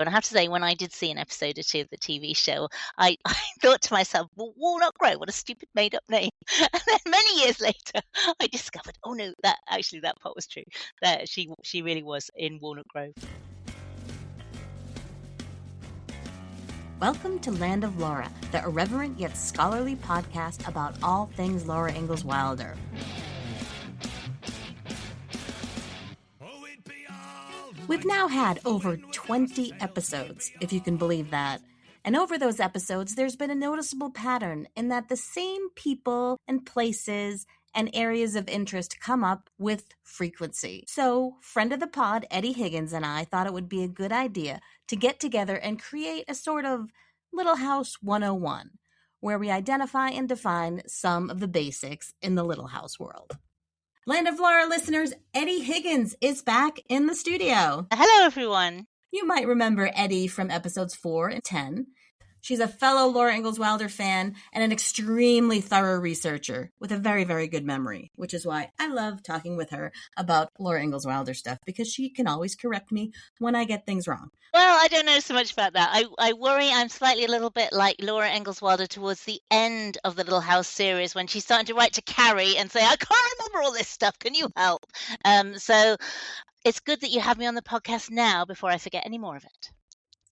And I have to say, when I did see an episode or two of the TV show, I thought to myself, well, Walnut Grove, what a stupid made-up name. And then many years later, I discovered, oh no, that part was true. That she really was in Walnut Grove. Welcome to Land of Laura, the irreverent yet scholarly podcast about all things Laura Ingalls Wilder. We've now had over 20 episodes, if you can believe that. And over those episodes, there's been a noticeable pattern in that the same people and places and areas of interest come up with frequency. So, friend of the pod, Eddie Higgins, and I thought it would be a good idea to get together and create a sort of Little House 101, where we identify and define some of the basics in the Little House world. Land of Laura listeners, Eddie Higgins is back in the studio. Hello, everyone. You might remember Eddie from episodes 4 and 10. She's a fellow Laura Ingalls Wilder fan and an extremely thorough researcher with a very, very good memory, which is why I love talking with her about Laura Ingalls Wilder stuff, because she can always correct me when I get things wrong. Well, I don't know so much about that. I worry I'm slightly a little bit like Laura Ingalls Wilder towards the end of the Little House series when she's starting to write to Carrie and say, I can't remember all this stuff. Can you help? So it's good that you have me on the podcast now before I forget any more of it.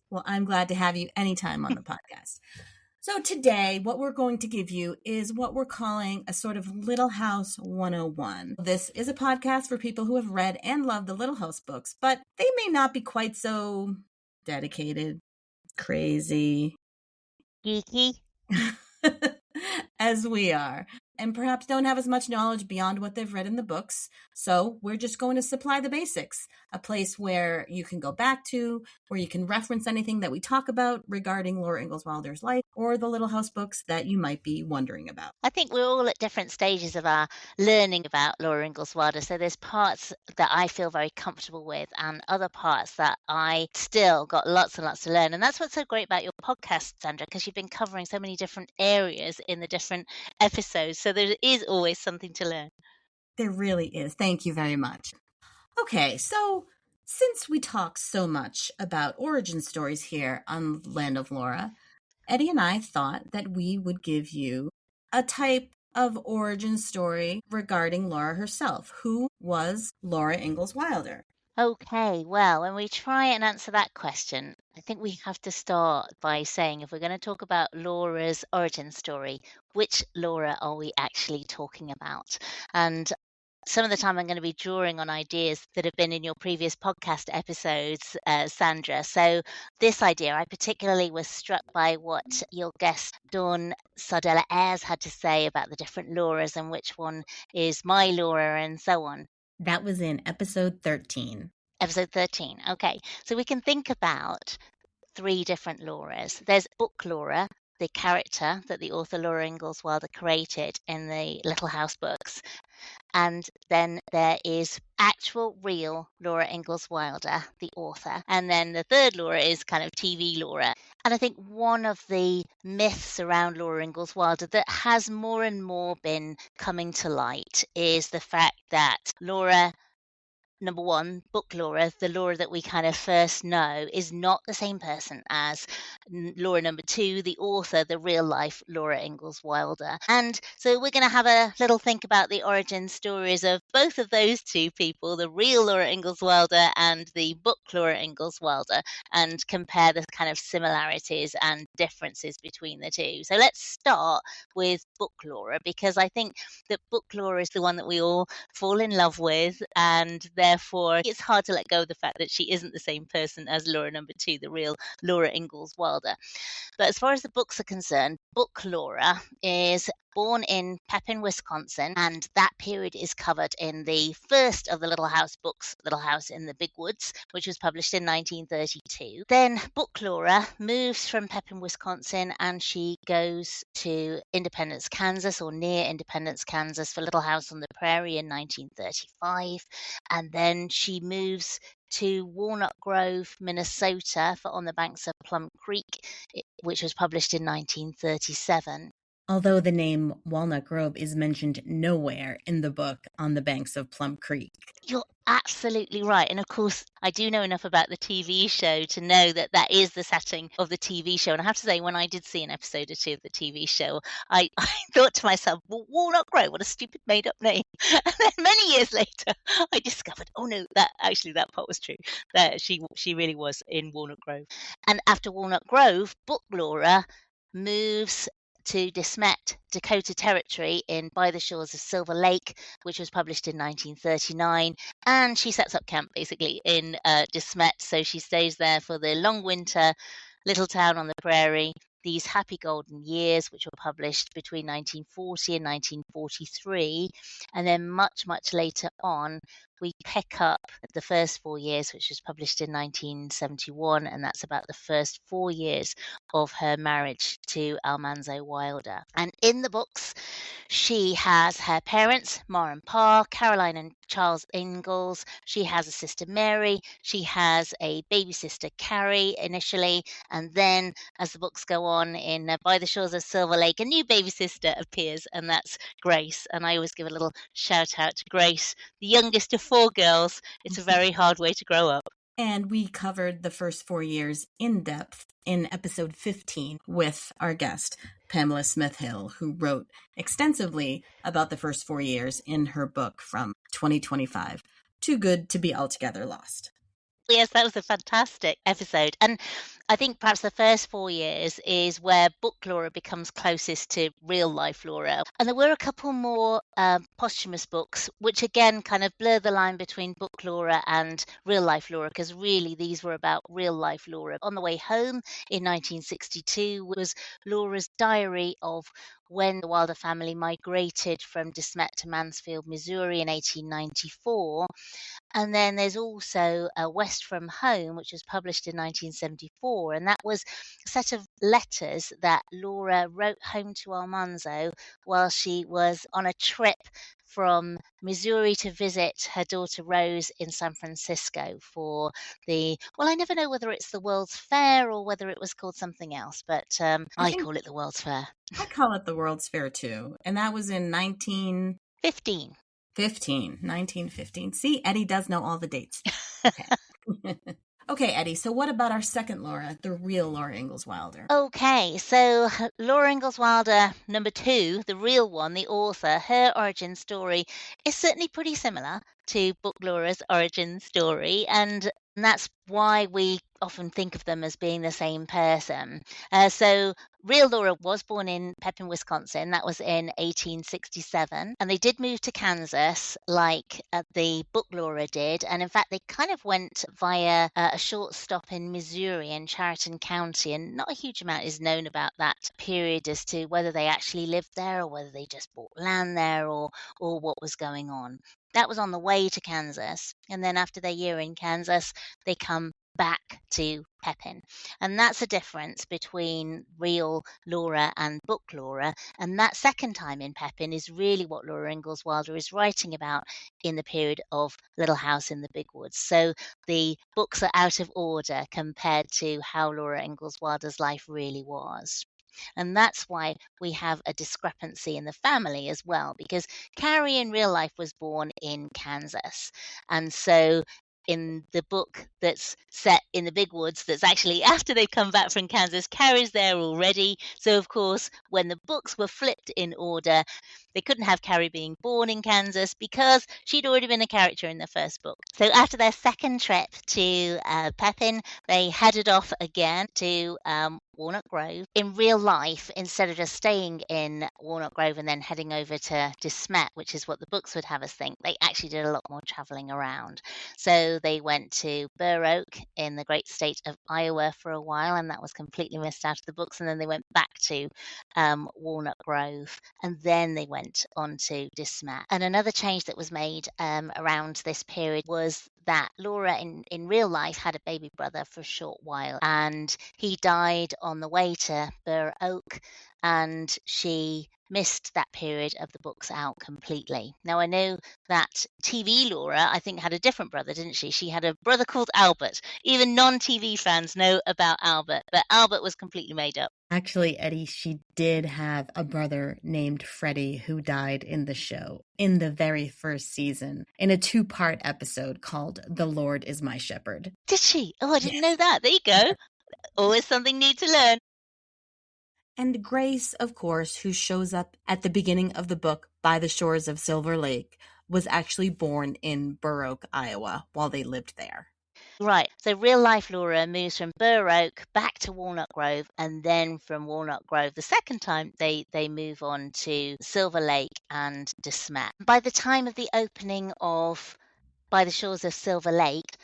Well, I'm glad to have you anytime on the podcast. So today, what we're going to give you is what we're calling a sort of Little House 101. This is a podcast for people who have read and loved the Little House books, but they may not be quite so dedicated, crazy, geeky as we are, and perhaps don't have as much knowledge beyond what they've read in the books. So we're just going to supply the basics, a place where you can go back to, where you can reference anything that we talk about regarding Laura Ingalls Wilder's life or the Little House books that you might be wondering about. I think we're all at different stages of our learning about Laura Ingalls Wilder. So there's parts that I feel very comfortable with and other parts that I still got lots and lots to learn. And that's what's so great about your podcast, Sandra, because you've been covering so many different areas in the different episodes. So there is always something to learn. There really is. Thank you very much. Okay, so since we talk so much about origin stories here on Land of Laura, Eddie and I thought that we would give you a type of origin story regarding Laura herself. Who was Laura Ingalls Wilder? Okay, well, when we try and answer that question, I think we have to start by saying, if we're going to talk about Laura's origin story, which Laura are we actually talking about? And some of the time I'm going to be drawing on ideas that have been in your previous podcast episodes, Sandra. So this idea, I particularly was struck by what your guest, Dawn Sardella Ayres, had to say about the different Lauras and which one is my Laura and so on. That was in episode 13. Episode 13. Okay. So we can think about 3 different Lauras. There's Book Laura, the character that the author Laura Ingalls Wilder created in the Little House books. And then there is actual, real Laura Ingalls Wilder, the author. And then the third Laura is kind of TV Laura. And I think one of the myths around Laura Ingalls Wilder that has more and more been coming to light is the fact that Laura, number one, Book Laura, the Laura that we kind of first know, is not the same person as Laura number 2, the author, the real life Laura Ingalls Wilder. And so we're going to have a little think about the origin stories of both of those 2 people, the real Laura Ingalls Wilder and the book Laura Ingalls Wilder, and compare the kind of similarities and differences between the 2. So let's start with Book Laura, because I think that Book Laura is the one that we all fall in love with, and therefore it's hard to let go of the fact that she isn't the same person as Laura number 2, the real Laura Ingalls Wilder. But as far as the books are concerned, Book Laura is born in Pepin, Wisconsin, and that period is covered in the first of the Little House books, Little House in the Big Woods, which was published in 1932. Then Book Laura moves from Pepin, Wisconsin, and she goes to Independence, Kansas, or near Independence, Kansas, for Little House on the Prairie in 1935. And then she moves to Walnut Grove, Minnesota, for On the Banks of Plum Creek, which was published in 1937. Although the name Walnut Grove is mentioned nowhere in the book On the Banks of Plum Creek. You're absolutely right. And of course, I do know enough about the TV show to know that that is the setting of the TV show. And I have to say, when I did see an episode or two of the TV show, I thought to myself, well, Walnut Grove, what a stupid made up name. And then many years later, I discovered, oh no, that part was true. That she really was in Walnut Grove. And after Walnut Grove, Book Laura moves to De Smet, Dakota Territory in By the Shores of Silver Lake, which was published in 1939. And she sets up camp basically in De Smet. So she stays there for the long winter, Little Town on the Prairie, These Happy Golden Years, which were published between 1940 and 1943. And then much, much later on, we pick up The First 4 Years, which was published in 1971, and that's about the first 4 years of her marriage to Almanzo Wilder. And in the books, she has her parents, Ma and Pa, Caroline and Charles Ingalls. She has a sister, Mary. She has a baby sister, Carrie, initially. And then, as the books go on in By the Shores of Silver Lake, a new baby sister appears, and that's Grace. And I always give a little shout out to Grace, the youngest of 4 girls. It's a very hard way to grow up. And we covered the first 4 years in depth in episode 15 with our guest, Pamela Smith Hill, who wrote extensively about the first 4 years in her book from 2025, Too Good to Be Altogether Lost. Yes, that was a fantastic episode. And I think perhaps the first 4 years is where book Laura becomes closest to real life Laura. And there were a couple more posthumous books, which again kind of blur the line between book Laura and real life Laura, because really these were about real life Laura. On the Way Home in 1962 was Laura's diary of when the Wilder family migrated from De Smet to Mansfield, Missouri in 1894. And then there's also West from Home, which was published in 1974. And that was a set of letters that Laura wrote home to Almanzo while she was on a trip from Missouri to visit her daughter Rose in San Francisco for I never know whether it's the World's Fair or whether it was called something else, but I call it the World's Fair. I call it the World's Fair too. And that was in 1915. 1915. See, Eddie does know all the dates. Okay. Okay, Eddie, so what about our second Laura, the real Laura Ingalls Wilder? Okay, so Laura Ingalls Wilder, number 2, the real one, the author, her origin story is certainly pretty similar to book Laura's origin story, and that's why we often think of them as being the same person. So real Laura was born in Pepin, Wisconsin. That was in 1867. And they did move to Kansas like the book Laura did. And in fact, they kind of went via a short stop in Missouri in Chariton County. And not a huge amount is known about that period as to whether they actually lived there or whether they just bought land there or what was going on. That was on the way to Kansas. And then after their year in Kansas, they come back to Pepin. And that's a difference between real Laura and book Laura. And that second time in Pepin is really what Laura Ingalls Wilder is writing about in the period of Little House in the Big Woods. So the books are out of order compared to how Laura Ingalls Wilder's life really was. And that's why we have a discrepancy in the family as well, because Carrie in real life was born in Kansas. And so in the book that's set in the Big Woods, that's actually after they've come back from Kansas, Carrie's there already. So, of course, when the books were flipped in order, they couldn't have Carrie being born in Kansas because she'd already been a character in the first book. So after their second trip to Pepin, they headed off again to Walnut Grove. In real life, instead of just staying in Walnut Grove and then heading over to De Smet, which is what the books would have us think, they actually did a lot more traveling around. So they went to Burr Oak in the great state of Iowa for a while, and that was completely missed out of the books. And then they went back to Walnut Grove, and then they went on to De Smet. And another change that was made around this period was that Laura in real life had a baby brother for a short while, and he died on the way to Burr Oak, and she missed that period of the books out completely. Now, I know that TV Laura, I think, had a different brother, didn't she? She had a brother called Albert. Even non-TV fans know about Albert, but Albert was completely made up. Actually, Eddie, she did have a brother named Freddie who died in the show in the very first season in a 2-part episode called The Lord is My Shepherd. Did she? Oh, I didn't know that. There you go. Always something new to learn. And Grace, of course, who shows up at the beginning of the book by the shores of Silver Lake, was actually born in Burr Oak, Iowa, while they lived there. Right. So real life Laura moves from Burr Oak back to Walnut Grove, and then from Walnut Grove the second time they move on to Silver Lake and De Smet. By the time of the opening of By the Shores of Silver Lake,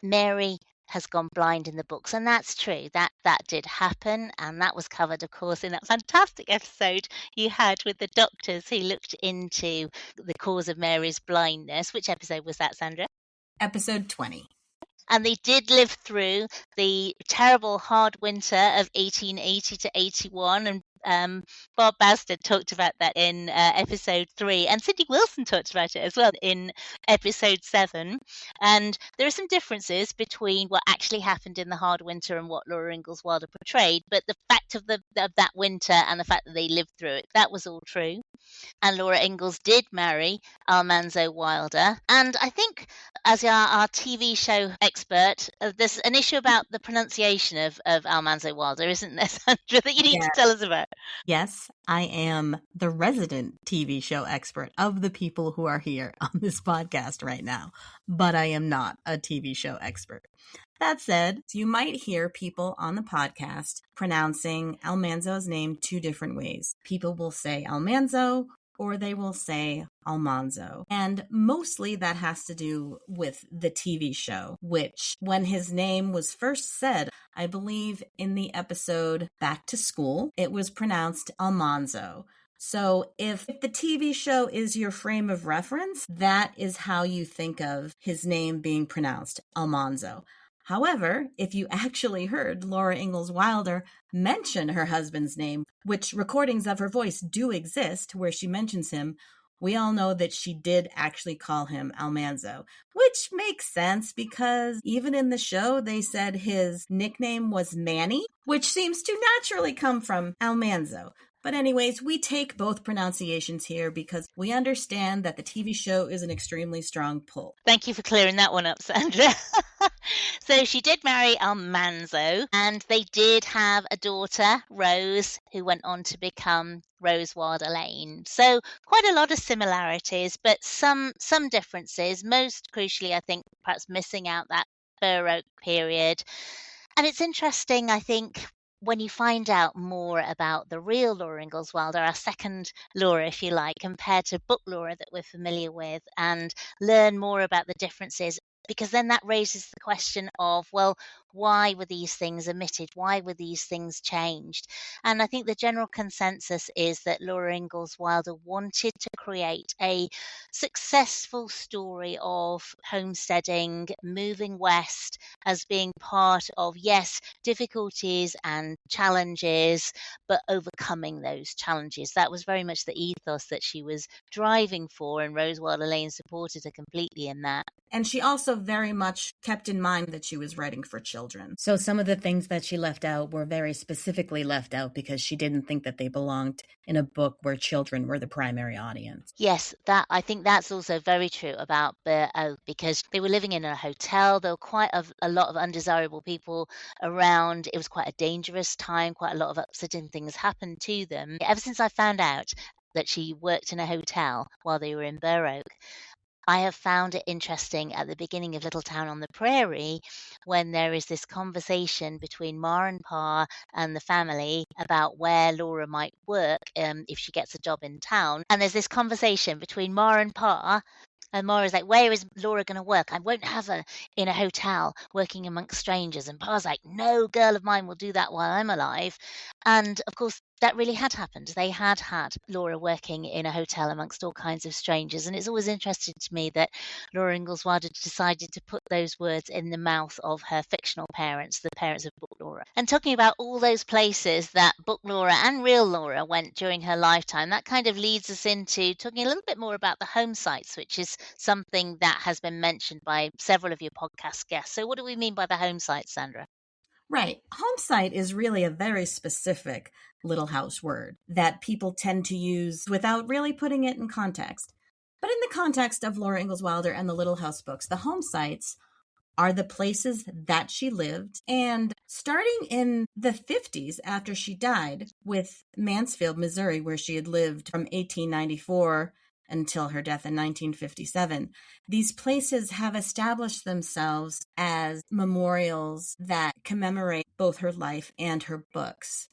Mary has gone blind in the books, and that's true. That did happen, and that was covered, of course, in that fantastic episode you had with the doctors who looked into the cause of Mary's blindness. Which episode was that, Sandra? Episode 20. And they did live through the terrible hard winter of 1880 to 81. And Bob Bastard talked about that in episode 3. And Cindy Wilson talked about it as well in episode 7. And there are some differences between what actually happened in the hard winter and what Laura Ingalls Wilder portrayed. But the fact of that winter and the fact that they lived through it, that was all true. And Laura Ingalls did marry Almanzo Wilder. And I think, as our TV show expert, there's an issue about the pronunciation of Almanzo Wilder, isn't there, Sandra, that you need to tell us about? Yes, I am the resident TV show expert of the people who are here on this podcast right now, but I am not a TV show expert. That said, you might hear people on the podcast pronouncing Almanzo's name 2 different ways. People will say Almanzo, or they will say Almanzo. And mostly that has to do with the TV show, which when his name was first said, I believe in the episode Back to School, it was pronounced Almanzo. So if the TV show is your frame of reference, that is how you think of his name being pronounced, Almanzo. However, if you actually heard Laura Ingalls Wilder mention her husband's name, which recordings of her voice do exist where she mentions him, we all know that she did actually call him Almanzo, which makes sense because even in the show, they said his nickname was Manny, which seems to naturally come from Almanzo. But anyways, we take both pronunciations here because we understand that the TV show is an extremely strong pull. Thank you for clearing that one up, Sandra. So she did marry Almanzo, and they did have a daughter, Rose, who went on to become Rose Wilder Lane. So quite a lot of similarities, but some differences. Most crucially, I think, perhaps missing out that Burr Oak period. And it's interesting, I think, when you find out more about the real Laura Ingalls Wilder, our second Laura, if you like, compared to book Laura that we're familiar with, and learn more about the differences, because then that raises the question of, well, why were these things omitted? Why were these things changed? And I think the general consensus is that Laura Ingalls Wilder wanted to create a successful story of homesteading, moving west as being part of, yes, difficulties and challenges, but overcoming those challenges. That was very much the ethos that she was driving for, and Rose Wilder Lane supported her completely in that. And she also very much kept in mind that she was writing for children. So some of the things that she left out were very specifically left out because she didn't think that they belonged in a book where children were the primary audience. Yes, I think that's also very true about Burr Oak, because they were living in a hotel. There were quite a lot of undesirable people around. It was quite a dangerous time. Quite a lot of upsetting things happened to them. Ever since I found out that she worked in a hotel while they were in Burr Oak, I have found it interesting at the beginning of Little Town on the Prairie, when there is this conversation between Ma and Pa and the family about where Laura might work if she gets a job in town. And there's this conversation between Ma and Pa. And Maura's like, where is Laura going to work? I won't have her in a hotel working amongst strangers. And Pa's like, no girl of mine will do that while I'm alive. And of course, that really had happened. They had Laura working in a hotel amongst all kinds of strangers. And it's always interesting to me that Laura Ingalls Wilder decided to put those words in the mouth of her fictional parents, the parents of Book Laura. And talking about all those places that Book Laura and real Laura went during her lifetime, that kind of leads us into talking a little bit more about the home sites, which is something that has been mentioned by several of your podcast guests. So what do we mean by the home sites, Sandra? Right. Homesite is really a very specific Little House word that people tend to use without really putting it in context. But in the context of Laura Ingalls Wilder and the Little House books, the home sites are the places that she lived. And starting in the 50s after she died, with Mansfield, Missouri, where she had lived from 1894 until her death in 1957, these places have established themselves as memorials that commemorate both her life and her books.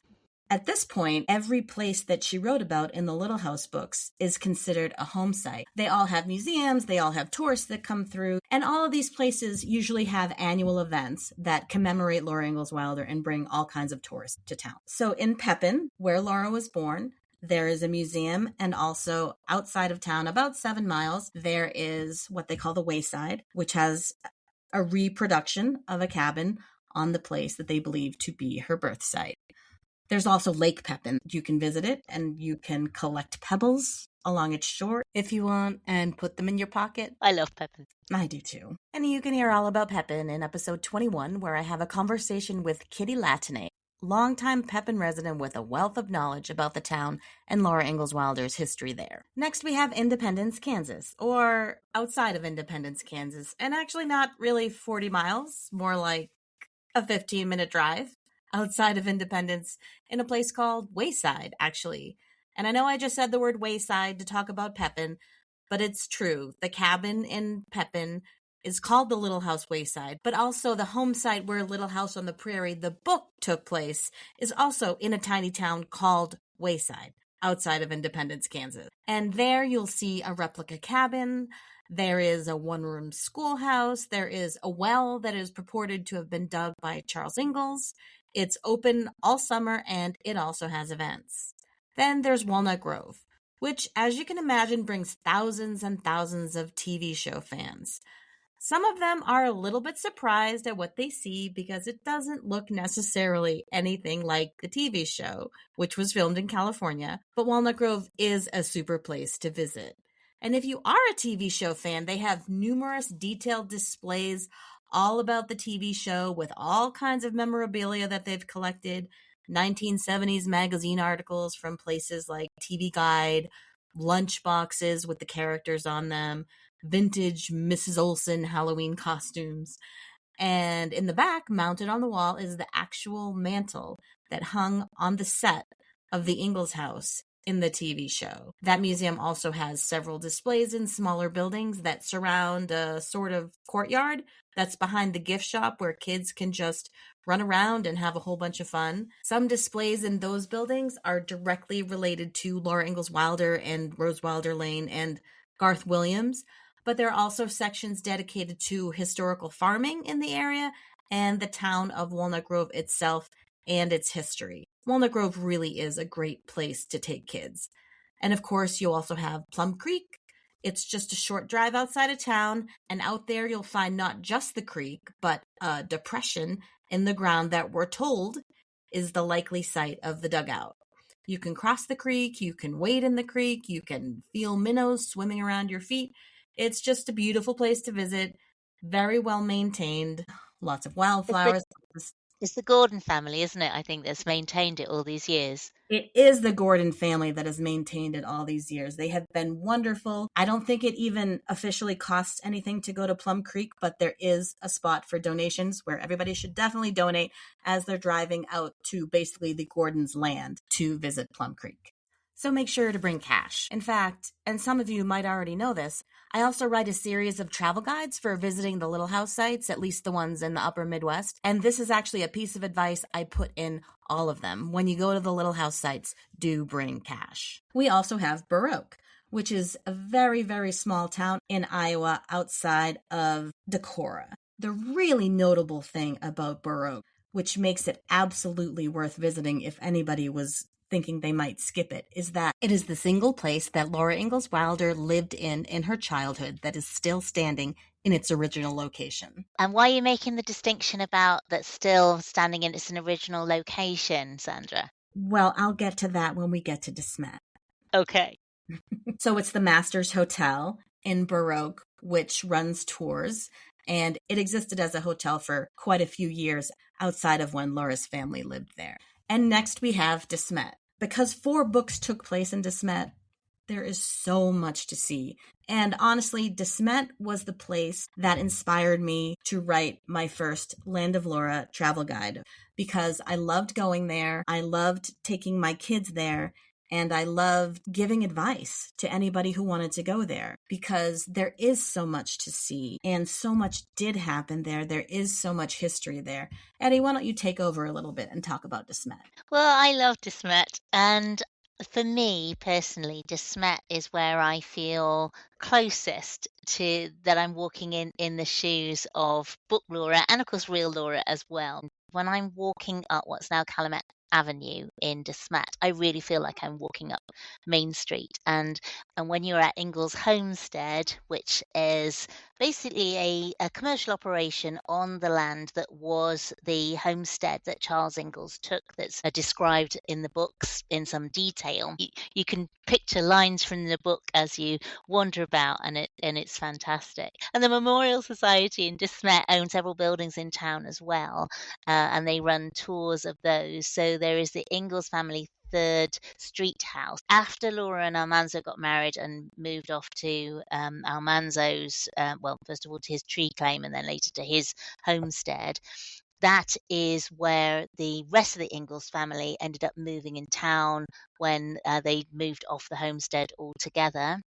At this point, every place that she wrote about in the Little House books is considered a home site. They all have museums, they all have tourists that come through, and all of these places usually have annual events that commemorate Laura Ingalls Wilder and bring all kinds of tourists to town. So in Pepin, where Laura was born, there is a museum, and also outside of town, about 7 miles, there is what they call the Wayside, which has a reproduction of a cabin on the place that they believe to be her birth site. There's also Lake Pepin. You can visit it, and you can collect pebbles along its shore if you want, and put them in your pocket. I love Pepin. I do too. And you can hear all about Pepin in episode 21, where I have a conversation with Kitty Latinay, longtime Pepin resident with a wealth of knowledge about the town and Laura Ingalls Wilder's history there. Next, we have Independence, Kansas, or outside of Independence, Kansas, and actually not really 40 miles, more like a 15-minute drive outside of Independence, in a place called Wayside, actually. And I know I just said the word Wayside to talk about Pepin, but it's true. The cabin in Pepin is called the Little House Wayside, but also the home site where Little House on the Prairie, the book, took place, is also in a tiny town called Wayside, outside of Independence, Kansas. And there you'll see a replica cabin. There is a one-room schoolhouse. There is a well that is purported to have been dug by Charles Ingalls. It's open all summer, and it also has events. Then there's Walnut Grove, which, as you can imagine, brings thousands and thousands of TV show fans. Some of them are a little bit surprised at what they see because it doesn't look necessarily anything like the TV show, which was filmed in California, but Walnut Grove is a super place to visit. And if you are a TV show fan, they have numerous detailed displays all about the TV show with all kinds of memorabilia that they've collected, 1970s magazine articles from places like TV Guide, lunch boxes with the characters on them, vintage Mrs. Olsen Halloween costumes. And in the back, mounted on the wall, is the actual mantle that hung on the set of the Ingalls house in the TV show. That museum also has several displays in smaller buildings that surround a sort of courtyard that's behind the gift shop where kids can just run around and have a whole bunch of fun. Some displays in those buildings are directly related to Laura Ingalls Wilder and Rose Wilder Lane and Garth Williams, but there are also sections dedicated to historical farming in the area and the town of Walnut Grove itself and its history. Walnut Grove really is a great place to take kids. And of course, you also have Plum Creek. It's just a short drive outside of town, and out there you'll find not just the creek, but a depression in the ground that we're told is the likely site of the dugout. You can cross the creek, you can wade in the creek, you can feel minnows swimming around your feet. It's just a beautiful place to visit, very well maintained, lots of wildflowers. It's the Gordon family, isn't it? I think that's maintained it all these years. It is the Gordon family that has maintained it all these years. They have been wonderful. I don't think it even officially costs anything to go to Plum Creek, but there is a spot for donations where everybody should definitely donate as they're driving out to basically the Gordon's land to visit Plum Creek. So make sure to bring cash. In fact, and some of you might already know this, I also write a series of travel guides for visiting the Little House sites, at least the ones in the upper Midwest. And this is actually a piece of advice I put in all of them. When you go to the Little House sites, do bring cash. We also have Burr Oak, which is a very, very small town in Iowa outside of Decorah. The really notable thing about Burr Oak, which makes it absolutely worth visiting if anybody was thinking they might skip it, is that it is the single place that Laura Ingalls Wilder lived in her childhood that is still standing in its original location. And why are you making the distinction about that's still standing in its original location, Sandra? Well, I'll get to that when we get to De Smet. Okay. So it's the Masters Hotel in Burr Oak, which runs tours, and it existed as a hotel for quite a few years outside of when Laura's family lived there. And next we have De Smet. Because 4 books took place in De Smet, there is so much to see. And honestly, De Smet was the place that inspired me to write my first Land of Laura travel guide, because I loved going there. I loved taking my kids there. And I loved giving advice to anybody who wanted to go there, because there is so much to see and so much did happen there. There is so much history there. Eddie, why don't you take over a little bit and talk about De Smet? Well, I love De Smet, and for me personally, De Smet is where I feel closest to that I'm walking in the shoes of book Laura and of course real Laura as well. When I'm walking up what's now Calumet Avenue in De Smet, I really feel like I'm walking up Main Street. And when you're at Ingalls Homestead, which is basically a commercial operation on the land that was the homestead that Charles Ingalls took, that's described in the books in some detail. You can picture lines from the book as you wander about, and it's fantastic. And the Memorial Society in De Smet owns several buildings in town as well, and they run tours of those. So there is the Ingalls family 3rd Street house. After Laura and Almanzo got married and moved off to Almanzo's, well, first of all to his tree claim and then later to his homestead, that is where the rest of the Ingalls family ended up moving in town when they moved off the homestead altogether.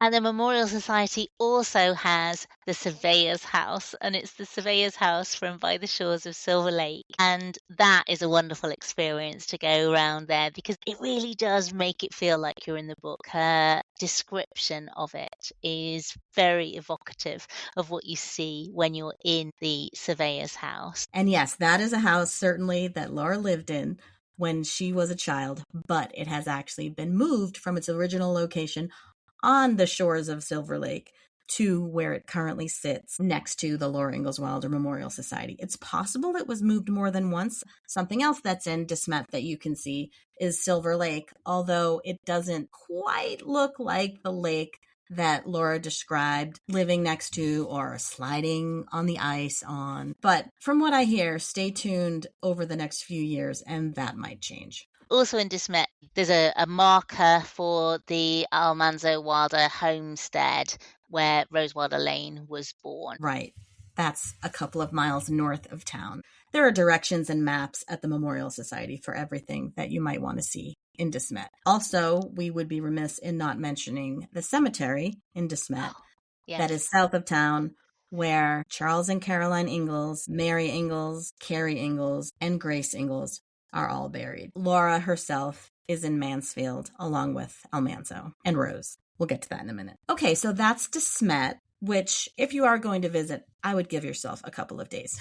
And the Memorial Society also has the Surveyor's House, and it's the Surveyor's House from by the shores of Silver Lake. And that is a wonderful experience to go around there, because it really does make it feel like you're in the book. Her description of it is very evocative of what you see when you're in the Surveyor's House. And yes, that is a house certainly that Laura lived in when she was a child, but it has actually been moved from its original location on the shores of Silver Lake to where it currently sits next to the Laura Ingalls Wilder Memorial Society. It's possible it was moved more than once. Something else that's in De Smet that you can see is Silver Lake, although it doesn't quite look like the lake that Laura described living next to or sliding on the ice on. But from what I hear, stay tuned over the next few years and that might change. Also in De Smet, there's a marker for the Almanzo Wilder homestead where Rose Wilder Lane was born. Right. That's a couple of miles north of town. There are directions and maps at the Memorial Society for everything that you might want to see in De Smet. Also, we would be remiss in not mentioning the cemetery in De Smet that is south of town, where Charles and Caroline Ingalls, Mary Ingalls, Carrie Ingalls, and Grace Ingalls are all buried. Laura herself is in Mansfield along with Almanzo and Rose. We'll get to that in a minute. Okay, so that's De Smet, which if you are going to visit, I would give yourself a couple of days.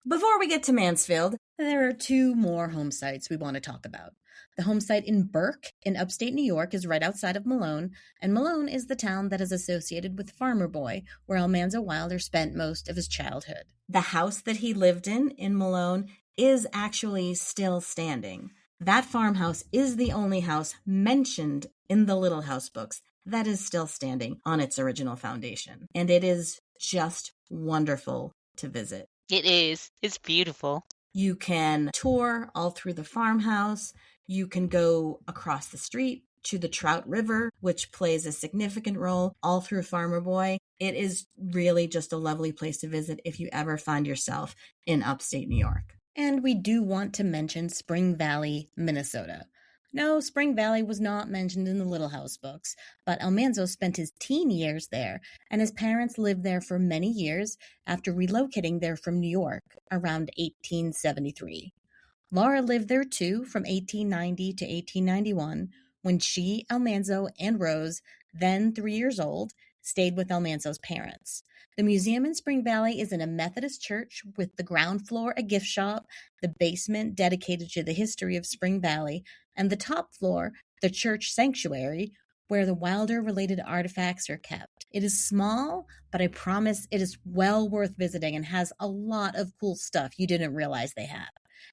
Before we get to Mansfield, there are 2 more home sites we want to talk about. The home site in Burke in upstate New York is right outside of Malone, and Malone is the town that is associated with Farmer Boy, where Almanzo Wilder spent most of his childhood. The house that he lived in Malone, is actually still standing. That farmhouse is the only house mentioned in the Little House books that is still standing on its original foundation. And it is just wonderful to visit. It is. It's beautiful. You can tour all through the farmhouse. You can go across the street to the Trout River, which plays a significant role all through Farmer Boy. It is really just a lovely place to visit if you ever find yourself in upstate New York. And we do want to mention Spring Valley, Minnesota. No, Spring Valley was not mentioned in the Little House books, but Almanzo spent his teen years there, and his parents lived there for many years after relocating there from New York around 1873. Laura lived there too from 1890 to 1891, when she, Almanzo, and Rose, then 3 years old, stayed with Almanzo's parents. The museum in Spring Valley is in a Methodist church with the ground floor a gift shop, the basement dedicated to the history of Spring Valley, and the top floor, the church sanctuary, where the Wilder-related artifacts are kept. It is small, but I promise it is well worth visiting and has a lot of cool stuff you didn't realize they have.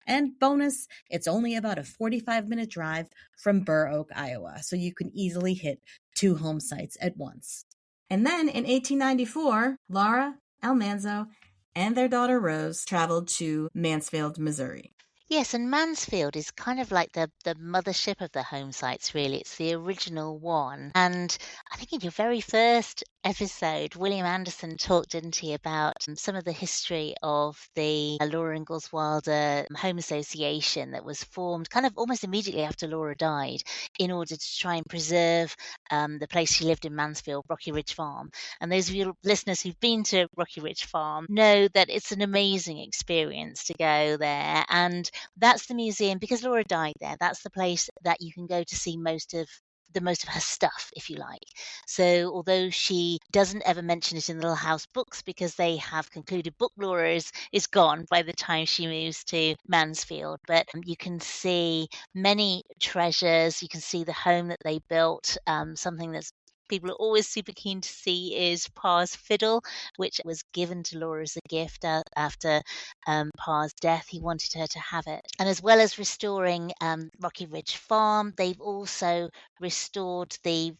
And bonus, it's only about a 45-minute drive from Burr Oak, Iowa, so you can easily hit 2 home sites at once. And then in 1894, Laura, Almanzo, and their daughter Rose traveled to Mansfield, Missouri. Yes, and Mansfield is kind of like the mothership of the home sites, really. It's the original one. And I think in your very first episode, William Anderson talked, didn't he, about some of the history of the Laura Ingalls Wilder Home Association that was formed kind of almost immediately after Laura died in order to try and preserve the place she lived in Mansfield, Rocky Ridge Farm. And those of you listeners who've been to Rocky Ridge Farm know that it's an amazing experience to go there. And that's the museum, because Laura died there, that's the place that you can go to see most of her stuff, if you like. So although she doesn't ever mention it in the Little House books because they have concluded Book Laura is gone by the time she moves to Mansfield, but you can see many treasures. You can see the home that they built. Something that's people are always super keen to see is Pa's fiddle, which was given to Laura as a gift after Pa's death. He wanted her to have it. And as well as restoring Rocky Ridge Farm, they've also restored the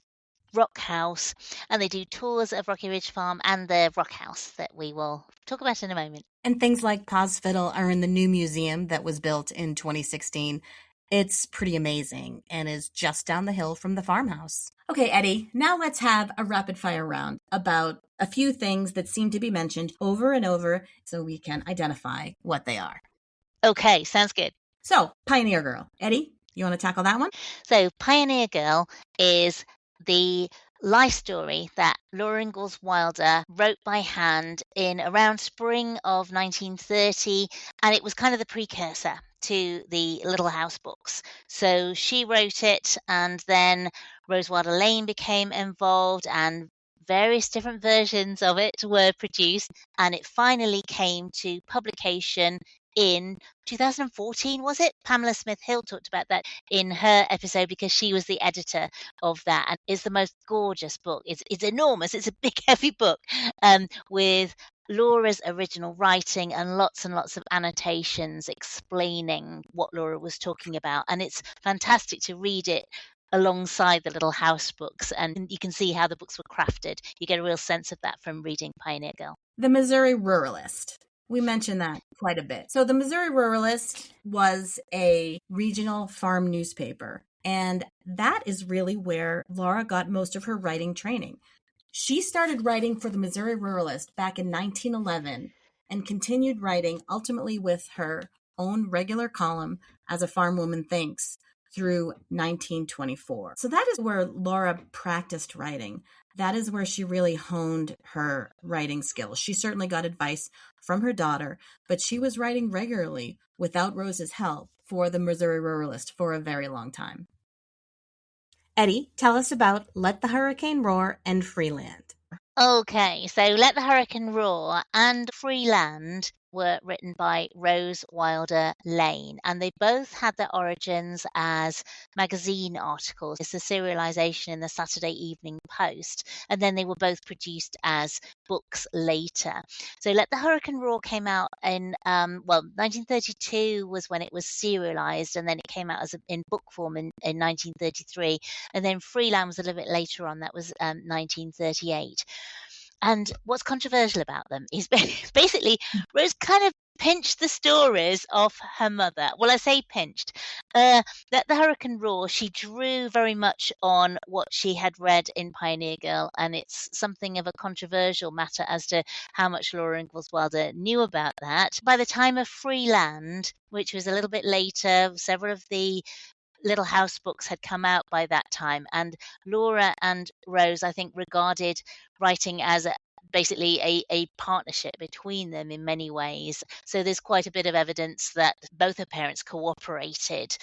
Rock House, and they do tours of Rocky Ridge Farm and the Rock House that we will talk about in a moment. And things like Pa's fiddle are in the new museum that was built in 2016. It's pretty amazing and is just down the hill from the farmhouse. Okay, Eddie, now let's have a rapid fire round about a few things that seem to be mentioned over and over so we can identify what they are. Okay, sounds good. So, Pioneer Girl. Eddie, you want to tackle that one? So, Pioneer Girl is the life story that Laura Ingalls Wilder wrote by hand in around spring of 1930, and it was kind of the precursor to the Little House books. So she wrote it, and then Rose Wilder Lane became involved, and various different versions of it were produced, and it finally came to publication in 2014, was it? Pamela Smith Hill talked about that in her episode because she was the editor of that, and it's the most gorgeous book. It's enormous. It's a big, heavy book with Laura's original writing and lots of annotations explaining what Laura was talking about, and it's fantastic to read it alongside the Little House books, and you can see how the books were crafted. You get a real sense of that from reading Pioneer Girl. The Missouri Ruralist. We mentioned that quite a bit. So the Missouri Ruralist was a regional farm newspaper, and that is really where Laura got most of her writing training. She started writing for the Missouri Ruralist back in 1911 and continued writing ultimately with her own regular column, As a Farm Woman Thinks, through 1924. So that is where Laura practiced writing. That is where she really honed her writing skills. She certainly got advice from her daughter, but she was writing regularly without Rose's help for the Missouri Ruralist for a very long time. Eddie, tell us about Let the Hurricane Roar and Freeland. Okay, so Let the Hurricane Roar and Freeland were written by Rose Wilder Lane, and they both had their origins as magazine articles. It's a serialization in the Saturday Evening Post, and then they were both produced as books later. So Let the Hurricane Roar came out in 1932 was when it was serialized, and then it came out in book form in 1933, and then Freeland was a little bit later on. That was 1938. And what's controversial about them is basically Rose kind of pinched the stories of her mother. Well, I say pinched. Let the Hurricane Roar, she drew very much on what she had read in Pioneer Girl, and it's something of a controversial matter as to how much Laura Ingalls Wilder knew about that. By the time of Freeland, which was a little bit later, several of the Little House books had come out by that time, and Laura and Rose, I think, regarded writing as basically a partnership between them in many ways. So there's quite a bit of evidence that both her parents cooperated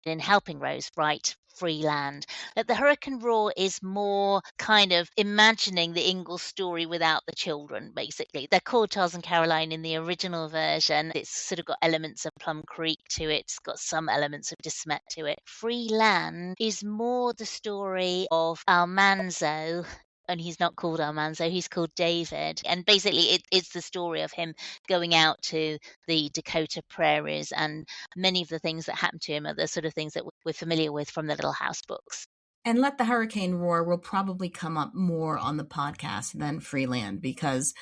in helping Rose write Free Land. That the Hurricane Roar is more kind of imagining the Ingalls story without the children, basically. They're called Charles and Caroline in the original version. It's sort of got elements of Plum Creek to it. It's got some elements of De Smet to it. Free Land is more the story of Almanzo, and he's not called Almanzo, he's called David. And basically it's the story of him going out to the Dakota prairies, and many of the things that happen to him are the sort of things that we're familiar with from the Little House books. And Let the Hurricane Roar will probably come up more on the podcast than Freeland, because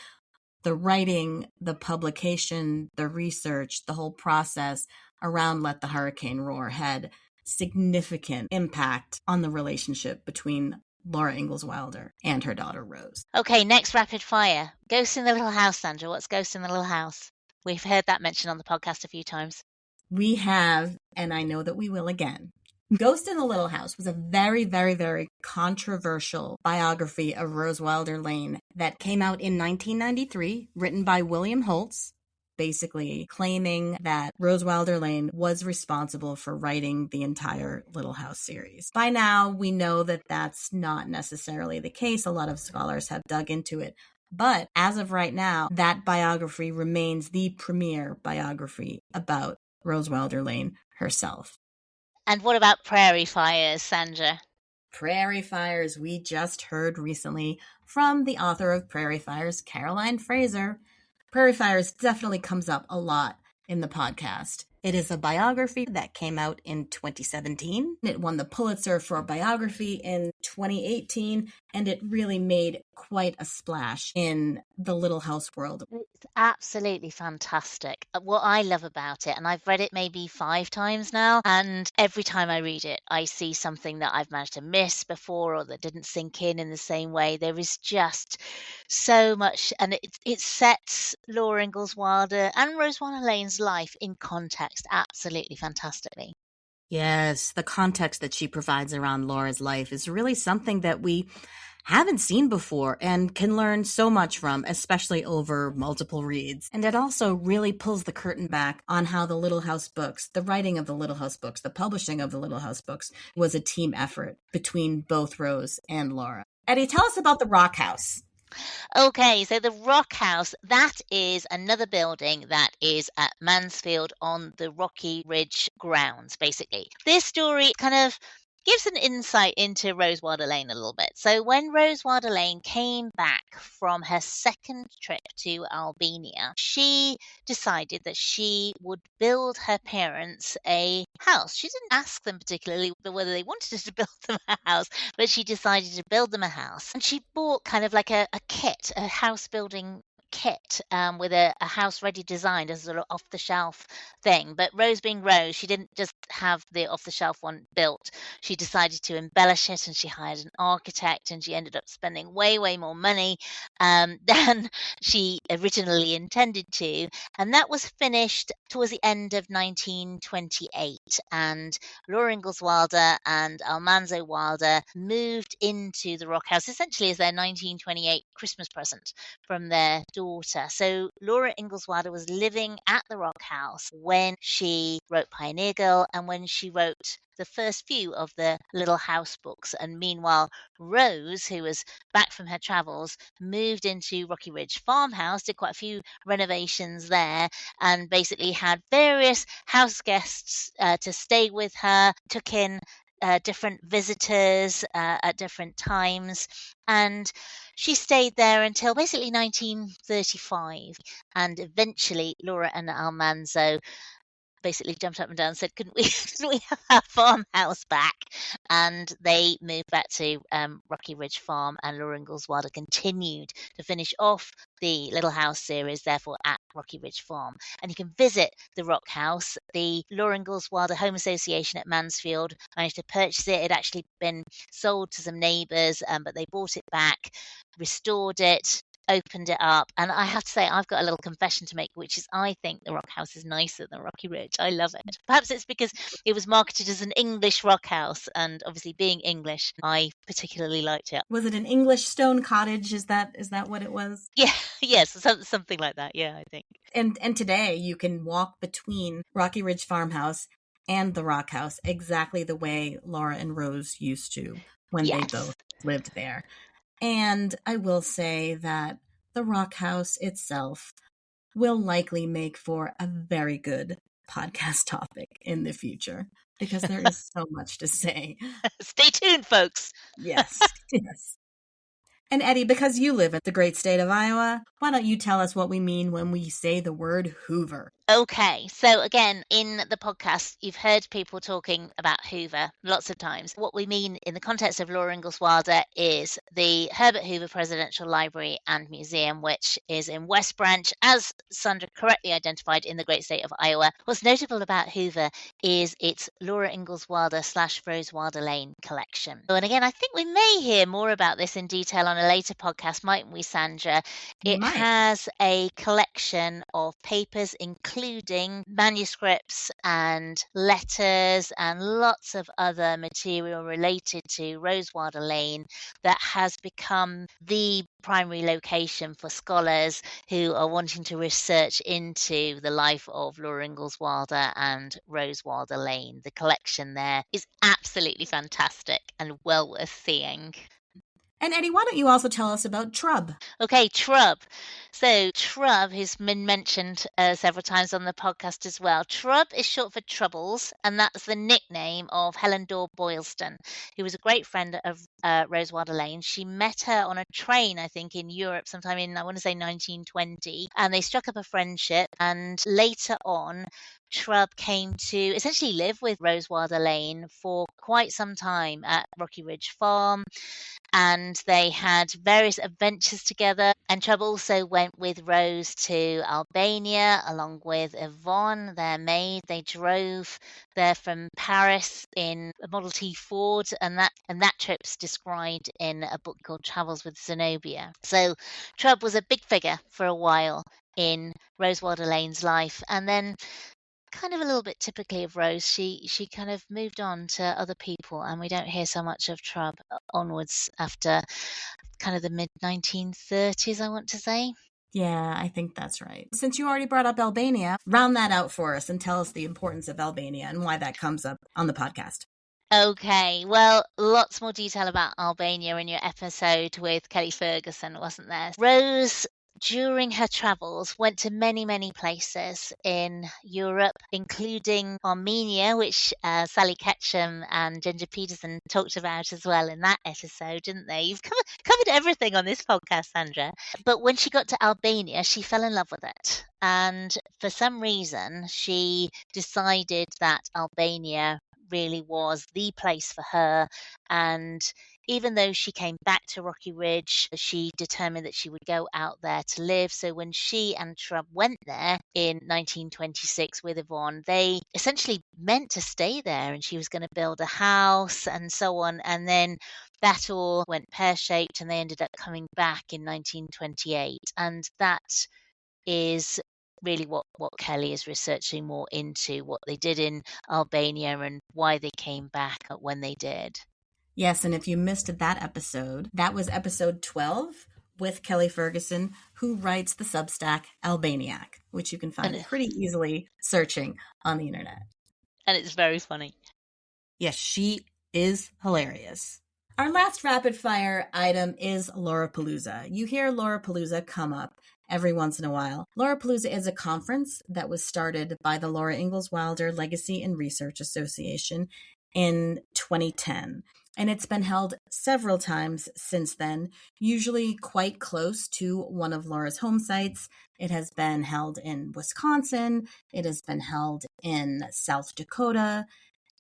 the writing, the publication, the research, the whole process around Let the Hurricane Roar had significant impact on the relationship between Laura Ingalls Wilder and her daughter Rose. Okay, next rapid fire. Ghost in the Little House, Sandra. What's Ghost in the Little House? We've heard that mentioned on the podcast a few times. We have, and I know that we will again. Ghost in the Little House was a very, very, very controversial biography of Rose Wilder Lane that came out in 1993, written by William Holtz, basically claiming that Rose Wilder Lane was responsible for writing the entire Little House series. By now, we know that that's not necessarily the case. A lot of scholars have dug into it. But as of right now, that biography remains the premier biography about Rose Wilder Lane herself. And what about Prairie Fires, Sandra? Prairie Fires, we just heard recently from the author of Prairie Fires, Caroline Fraser. Prairie Fires definitely comes up a lot in the podcast. It is a biography that came out in 2017. It won the Pulitzer for biography in 2018, and it really made quite a splash in the Little House world. It's absolutely fantastic. What I love about it, and I've read it maybe 5 times now, and every time I read it, I see something that I've managed to miss before or that didn't sink in the same way. There is just so much, and it sets Laura Ingalls Wilder and Rose Wilder Lane's life in context absolutely fantastically. Yes, the context that she provides around Laura's life is really something that we haven't seen before and can learn so much from, especially over multiple reads. And it also really pulls the curtain back on how the Little House books, the writing of the Little House books, the publishing of the Little House books was a team effort between both Rose and Laura. Eddie, tell us about the Rock House. Okay, so the Rock House, that is another building that is at Mansfield on the Rocky Ridge grounds, basically. This story kind of gives an insight into Rose Wilder Lane a little bit. So when Rose Wilder Lane came back from her second trip to Albania, she decided that she would build her parents a house. She didn't ask them particularly whether they wanted to build them a house, but she decided to build them a house. And she bought kind of like a kit, a house building kit with a house ready designed as a sort of off the shelf thing. But Rose being Rose, she didn't just have the off the shelf one built. She decided to embellish it, and she hired an architect, and she ended up spending way more money than she originally intended to. And that was finished towards the end of 1928. And Laura Ingalls Wilder and Almanzo Wilder moved into the Rock House essentially as their 1928 Christmas present from their daughter. So Laura Ingalls Wilder was living at the Rock House when she wrote Pioneer Girl and when she wrote the first few of the Little House books. And meanwhile, Rose, who was back from her travels, moved into Rocky Ridge farmhouse, did quite a few renovations there, and basically had various house guests to stay with her, took in different visitors at different times, and she stayed there until basically 1935, and eventually Laura and Almanzo basically jumped up and down and said, couldn't we have our farmhouse back? And they moved back to Rocky Ridge Farm, and Laura Ingalls Wilder continued to finish off the Little House series, therefore, at Rocky Ridge Farm. And you can visit the Rock House. The Laura Ingalls Wilder Home Association at Mansfield managed to purchase it. It had actually been sold to some neighbours, but they bought it back, restored it, opened it up, and I have to say I've got a little confession to make, which is I think the Rock House is nicer than Rocky Ridge. I love it. Perhaps it's because it was marketed as an English rock house, and obviously being English, I particularly liked it. Was it an English stone cottage? Is that what it was? Yeah, yes, something like that. Yeah, I think. And today you can walk between Rocky Ridge Farmhouse and the Rock House exactly the way Laura and Rose used to when they both Yes. lived there. And I will say that the Rock House itself will likely make for a very good podcast topic in the future because there is so much to say. Stay tuned, folks. Yes, yes. And Eddie, because you live in the great state of Iowa, why don't you tell us what we mean when we say the word Hoover? Okay, so again, in the podcast, you've heard people talking about Hoover lots of times. What we mean in the context of Laura Ingalls Wilder is the Herbert Hoover Presidential Library and Museum, which is in West Branch, as Sandra correctly identified, in the great state of Iowa. What's notable about Hoover is its Laura Ingalls Wilder / Rose Wilder Lane collection. And again, I think we may hear more about this in detail on a later podcast, mightn't we, Sandra? It has a collection of papers, including manuscripts and letters and lots of other material related to Rose Wilder Lane that has become the primary location for scholars who are wanting to research into the life of Laura Ingalls Wilder and Rose Wilder Lane. The collection there is absolutely fantastic and well worth seeing. And Eddie, why don't you also tell us about Trub? Okay, Trub. So Trub, who's been mentioned several times on the podcast as well. Trub is short for Troubles, and that's the nickname of Helen Dorr Boylston, who was a great friend of Rose Wilder Lane. She met her on a train, I think, in Europe sometime in, I want to say, 1920, and they struck up a friendship, and later on, Trub came to essentially live with Rose Wilder Lane for quite some time at Rocky Ridge Farm, and they had various adventures together. And Trub also went with Rose to Albania along with Yvonne, their maid. They drove there from Paris in a Model T Ford, and that trip's described in a book called Travels with Zenobia. So Trub was a big figure for a while in Rose Wilder Lane's life, and then kind of a little bit typically of Rose, she kind of moved on to other people, and we don't hear so much of Trub onwards after kind of the mid-1930s, I want to say. Yeah, I think that's right. Since you already brought up Albania, round that out for us and tell us the importance of Albania and why that comes up on the podcast. Okay, well, lots more detail about Albania in your episode with Kelly Ferguson, wasn't there? Rose, during her travels, went to many, many places in Europe, including Armenia, which Sally Ketchum and Ginger Peterson talked about as well in that episode, didn't they? You've covered everything on this podcast, Sandra. But when she got to Albania, she fell in love with it. And for some reason, she decided that Albania really was the place for her. And even though she came back to Rocky Ridge, she determined that she would go out there to live. So when she and Trub went there in 1926 with Yvonne, they essentially meant to stay there, and she was going to build a house and so on. And then that all went pear-shaped, and they ended up coming back in 1928. And that is really what Kelly is researching more into, what they did in Albania and why they came back when they did. Yes, and if you missed that episode, that was episode 12 with Kelly Ferguson, who writes the Substack Albaniac, which you can find pretty easily searching on the internet. And it's very funny. Yes, she is hilarious. Our last rapid fire item is LauraPalooza. You hear LauraPalooza come up every once in a while. LauraPalooza is a conference that was started by the Laura Ingalls Wilder Legacy and Research Association in 2010. And it's been held several times since then, usually quite close to one of Laura's home sites. It has been held in Wisconsin. It has been held in South Dakota,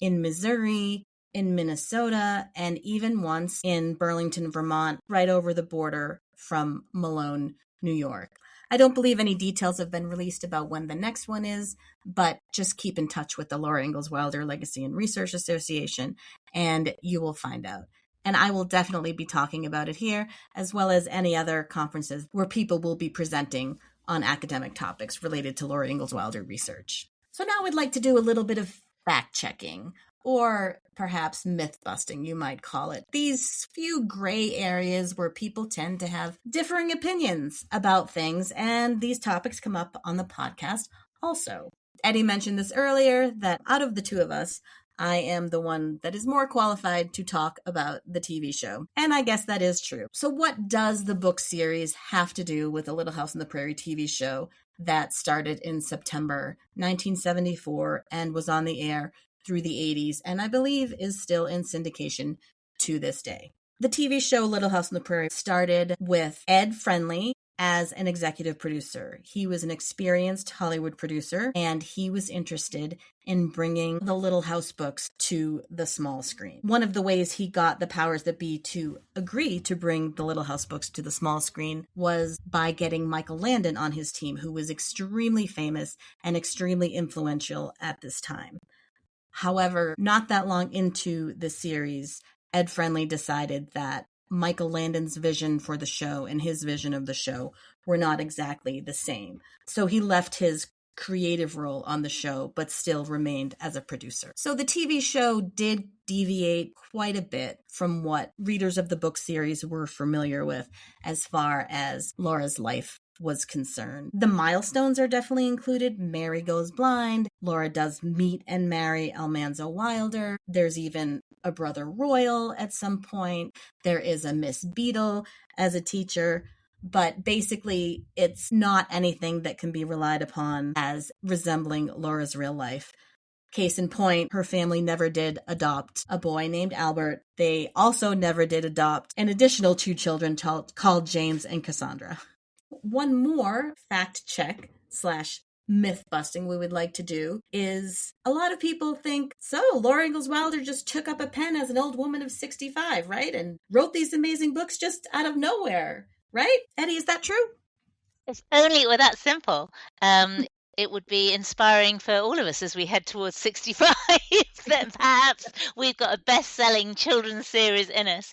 in Missouri, in Minnesota, and even once in Burlington, Vermont, right over the border from Malone, New York. I don't believe any details have been released about when the next one is, but just keep in touch with the Laura Ingalls Wilder Legacy and Research Association, and you will find out. And I will definitely be talking about it here, as well as any other conferences where people will be presenting on academic topics related to Laura Ingalls Wilder research. So now we'd like to do a little bit of fact-checking, or perhaps myth-busting, you might call it. These few gray areas where people tend to have differing opinions about things, and these topics come up on the podcast also. Eddie mentioned this earlier, that out of the two of us, I am the one that is more qualified to talk about the TV show. And I guess that is true. So what does the book series have to do with the Little House on the Prairie TV show that started in September 1974 and was on the air through the 80s, and I believe is still in syndication to this day? The TV show Little House on the Prairie started with Ed Friendly as an executive producer. He was an experienced Hollywood producer, and he was interested in bringing the Little House books to the small screen. One of the ways he got the powers that be to agree to bring the Little House books to the small screen was by getting Michael Landon on his team, who was extremely famous and extremely influential at this time. However, not that long into the series, Ed Friendly decided that Michael Landon's vision for the show and his vision of the show were not exactly the same. So he left his creative role on the show, but still remained as a producer. So the TV show did deviate quite a bit from what readers of the book series were familiar with as far as Laura's life was concerned. The milestones are definitely included. Mary goes blind. Laura does meet and marry Almanzo Wilder. There's even a brother Royal at some point. There is a Miss Beadle as a teacher. But basically, it's not anything that can be relied upon as resembling Laura's real life. Case in point, her family never did adopt a boy named Albert. They also never did adopt an additional 2 children called James and Cassandra. One more fact check / myth busting we would like to do is, a lot of people think, so Laura Ingalls Wilder just took up a pen as an old woman of 65, right? And wrote these amazing books just out of nowhere, right? Eddie, is that true? If only it were that simple. It would be inspiring for all of us as we head towards 65 that perhaps we've got a best-selling children's series in us.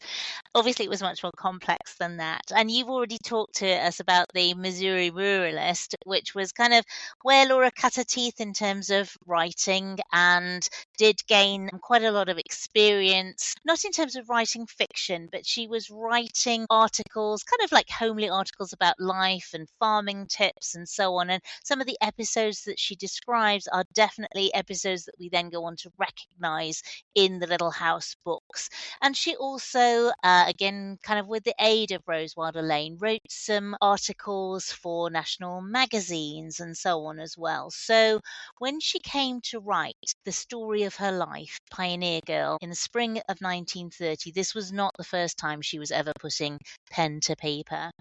Obviously, it was much more complex than that. And you've already talked to us about the Missouri Ruralist, which was kind of where Laura cut her teeth in terms of writing and did gain quite a lot of experience, not in terms of writing fiction, but she was writing articles, kind of like homely articles about life and farming tips and so on. And some of the episodes that she describes are definitely episodes that we then go on to recognize in the Little House books. And she also, again, kind of with the aid of Rose Wilder Lane, wrote some articles for national magazines and so on as well. So when she came to write the story of her life, Pioneer Girl, in the spring of 1930, this was not the first time she was ever putting pen to paper.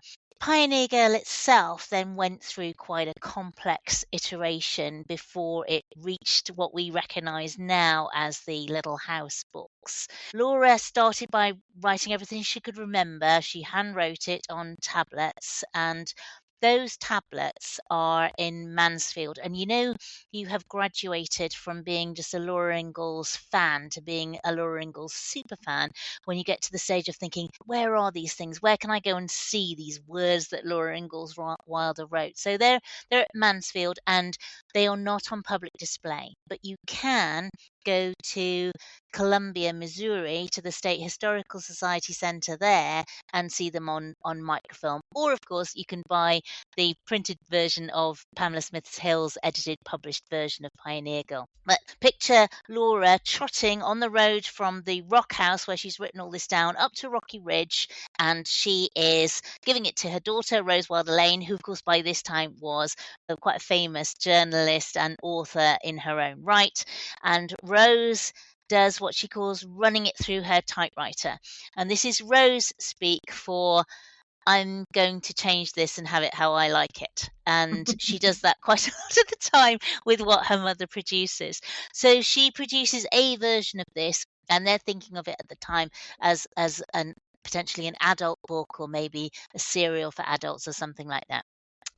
Pioneer Girl itself then went through quite a complex iteration before it reached what we recognise now as the Little House books. Laura started by writing everything she could remember. She handwrote it on tablets, and those tablets are in Mansfield. And you know, you have graduated from being just a Laura Ingalls fan to being a Laura Ingalls super fan when you get to the stage of thinking, where are these things? Where can I go and see these words that Laura Ingalls Wilder wrote? So they're at Mansfield, and they are not on public display, but you can go to Columbia, Missouri, to the State Historical Society Center there and see them on microfilm. Or, of course, you can buy the printed version of Pamela Smith Hill's edited, published version of Pioneer Girl. But picture Laura trotting on the road from the Rock House, where she's written all this down, up to Rocky Ridge, and she is giving it to her daughter, Rose Wilder Lane, who, of course, by this time was quite a famous journalist and author in her own right. And Rose does what she calls running it through her typewriter. And this is Rose speak for, I'm going to change this and have it how I like it. And she does that quite a lot of the time with what her mother produces. So she produces a version of this, and they're thinking of it at the time as potentially an adult book, or maybe a serial for adults or something like that.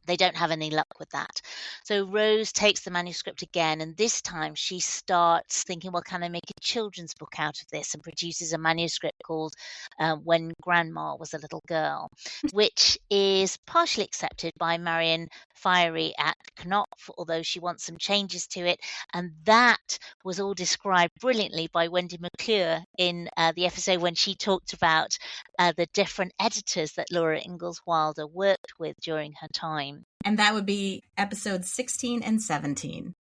They don't have any luck with that. So Rose takes the manuscript again, and this time she starts thinking, well, can I make a children's book out of this? And produces a manuscript called When Grandma Was a Little Girl, which is partially accepted by Marion Fiery at Knopf, although she wants some changes to it. And that was all described brilliantly by Wendy McClure in the episode when she talked about the different editors that Laura Ingalls Wilder worked with during her time. And that would be episodes 16 and 17.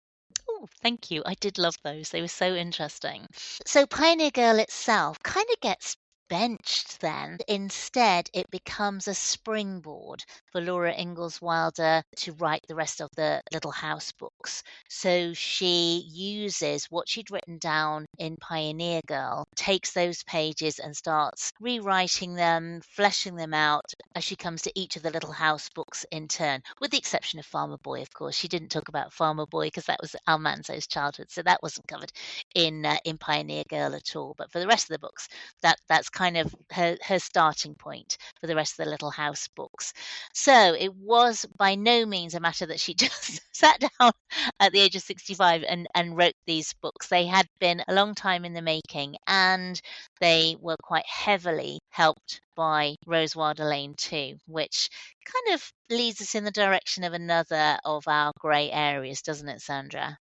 Oh, thank you. I did love those. They were so interesting. So Pioneer Girl itself kind of gets benched then. Instead, it becomes a springboard for Laura Ingalls Wilder to write the rest of the Little House books. So she uses what she'd written down in Pioneer Girl, takes those pages and starts rewriting them, fleshing them out as she comes to each of the Little House books in turn, with the exception of Farmer Boy, of course. She didn't talk about Farmer Boy because that was Almanzo's childhood, so that wasn't covered in Pioneer Girl at all. But for the rest of the books, that's kind of her starting point for the rest of the Little House books. So it was by no means a matter that she just sat down at the age of 65 and wrote these books. They had been a long time in the making, and they were quite heavily helped by Rose Wilder Lane too, which kind of leads us in the direction of another of our grey areas, doesn't it, Sandra?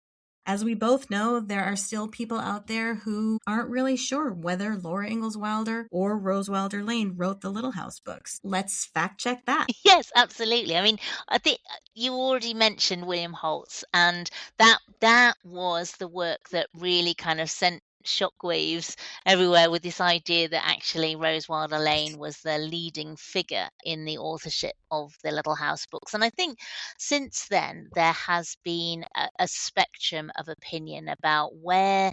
As we both know, there are still people out there who aren't really sure whether Laura Ingalls Wilder or Rose Wilder Lane wrote the Little House books. Let's fact check that. Yes, absolutely. I mean, I think you already mentioned William Holtz, and that was the work that really kind of sent shockwaves everywhere with this idea that actually Rose Wilder Lane was the leading figure in the authorship of the Little House books. And I think since then there has been a spectrum of opinion about where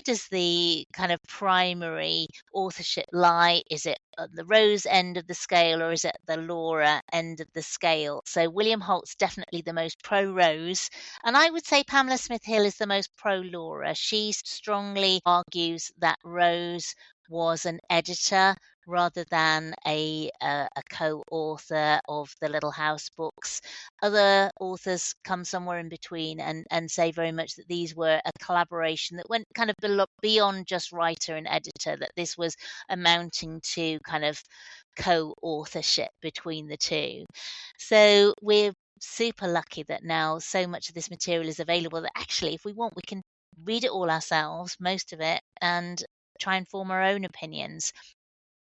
does the kind of primary authorship lie? Is it at the Rose end of the scale, or is it the Laura end of the scale? So William Holt's definitely the most pro-Rose, and I would say Pamela Smith Hill is the most pro-Laura. She strongly argues that Rose was an editor rather than a co-author of the Little House books. Other authors come somewhere in between and say very much that these were a collaboration that went kind of beyond just writer and editor, that this was amounting to kind of co-authorship between the two. So we're super lucky that now so much of this material is available that actually, if we want, we can read it all ourselves, most of it, and try and form our own opinions.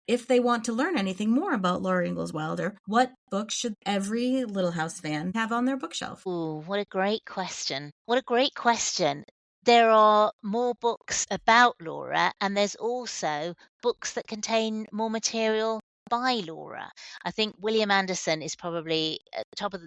If they want to learn anything more about Laura Ingalls Wilder, what books should every Little House fan have on their bookshelf? Ooh, what a great question. What a great question. There are more books about Laura, and there's also books that contain more material by Laura. I think William Anderson is probably at the top of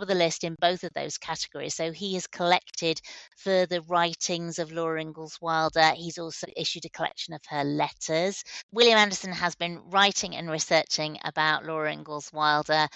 the list in both of those categories. So he has collected further writings of Laura Ingalls Wilder. He's also issued a collection of her letters. William Anderson has been writing and researching about Laura Ingalls Wilder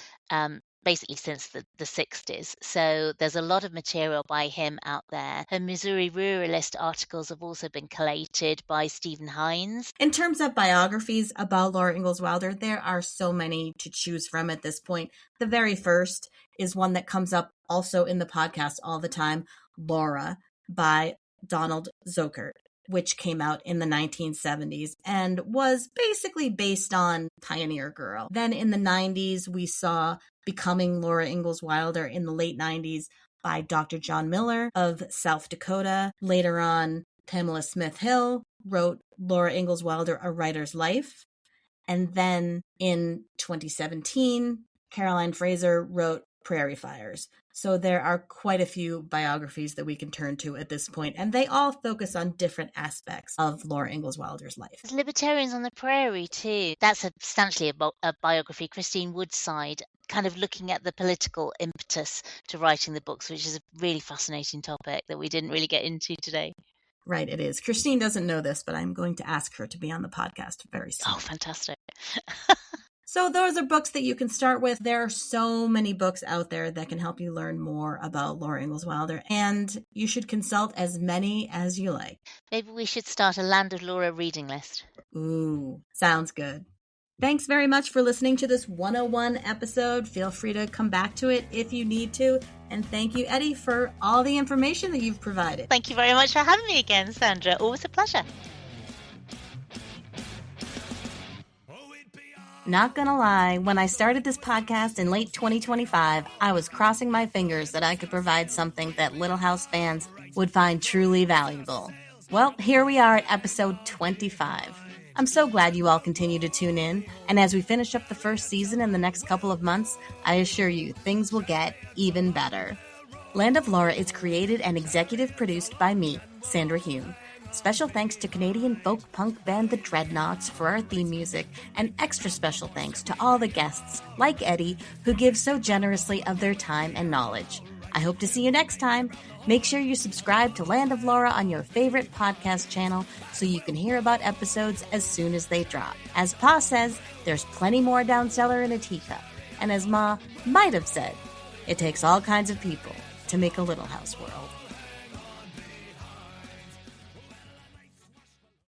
basically since the 60s. So there's a lot of material by him out there. Her Missouri Ruralist articles have also been collated by Stephen Hines. In terms of biographies about Laura Ingalls Wilder, there are so many to choose from at this point. The very first is one that comes up also in the podcast all the time, Laura by Donald Zuckert, which came out in the 1970s and was basically based on Pioneer Girl. Then in the 90s, we saw Becoming Laura Ingalls Wilder in the late 90s by Dr. John Miller of South Dakota. Later on, Pamela Smith Hill wrote Laura Ingalls Wilder, A Writer's Life. And then in 2017, Caroline Fraser wrote Prairie Fires. So there are quite a few biographies that we can turn to at this point, and they all focus on different aspects of Laura Ingalls Wilder's life. There's Libertarians on the Prairie too. That's substantially a biography. Christine Woodside, kind of looking at the political impetus to writing the books, which is a really fascinating topic that we didn't really get into today. Right, it is. Christine doesn't know this, but I'm going to ask her to be on the podcast very soon. Oh, fantastic. So those are books that you can start with. There are so many books out there that can help you learn more about Laura Ingalls Wilder, and you should consult as many as you like. Maybe we should start a Land of Laura reading list. Ooh, sounds good. Thanks very much for listening to this 101 episode. Feel free to come back to it if you need to. And thank you, Eddie, for all the information that you've provided. Thank you very much for having me again, Sandra. Always a pleasure. Not gonna lie, when I started this podcast in late 2025, I was crossing my fingers that I could provide something that Little House fans would find truly valuable. Well, here we are at episode 25. I'm so glad you all continue to tune in, and as we finish up the first season in the next couple of months, I assure you things will get even better. Land of Laura is created and executive produced by me, Sandra Hume. Special thanks to Canadian folk punk band The Dreadnoughts for our theme music, and extra special thanks to all the guests, like Eddie, who give so generously of their time and knowledge. I hope to see you next time. Make sure you subscribe to Land of Laura on your favorite podcast channel so you can hear about episodes as soon as they drop. As Pa says, there's plenty more down cellar in a teacup. And as Ma might have said, it takes all kinds of people to make a Little House world.